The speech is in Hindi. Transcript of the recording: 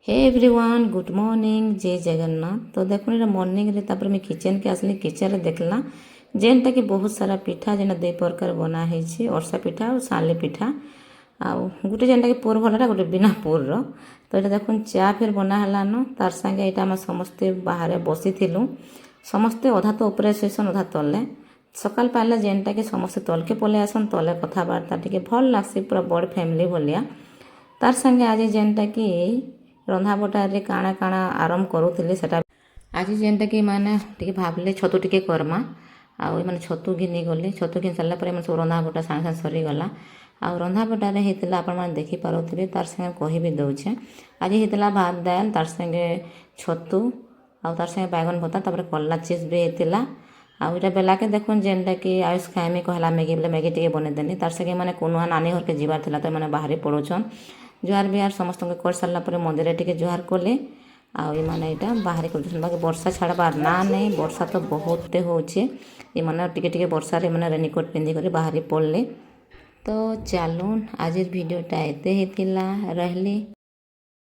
हे एवरीवन गुड मॉर्निंग जय जगन्नाथ। तो देखो ये मॉर्निंग रे तापर मैं किचन के आसली किचन रे देखला जेनटा कि बहुत सारा पिठा जेना दुई प्रकार बना है अरसा पिठा और साले पिठा आउ गोटे जेनटा कि पुर भलाटा गोटे बिना पुर तो ये देखो चा फिर बना हलान तार संगे यहाँ आम समस्ते बाहर बसी समस्ते अधा तो ऊपर शोसन अधा तले सकाल पाइले जेनटा कि समस्ते तलके पलि आसन तले कथबार्ता टे भल लग्सी पूरा बड़ फैमिली भलिया तार संगे आज जेनटा कि रंधा बटारे काଣା काଣା आरंभ करूली से आज जेनटा कि मैंने टे भाविले छतु टे करमा आउ मैंने छतु घिनी गली छतु घिन सारा पर सब रंधा बटा सागे सागे सरीगला आउ रंधा बटारे होता आप देखिपे तार संगे कह भी दौचे आज होता भात दाल तार संगे छतु आउ तार संगे बैगन भत्ता तापर कल्ला चिप्स भी होता आउ इटा बेलाके देखुन जेनटा कि आयुष खाएमी कहला मैगी बोले मैगी टे बनईदेनी तार संगे मैंने कुनुआ नानी घर के जीवार था तो मैंने बाहरी पड़ोचन जुआर बिहार समस्त कर सारापर मंदिर टे जुआर कले आउ मैंने यहाँ बाहर कर बाकी वर्षा छाड़बार ना नहीं वर्षा तो बहुत होचे ये टिके वर्षा मैंने रेनिकोट पिंधिक बाहरी पड़ले तो चलून आज भिडियोटा एते ही रहली।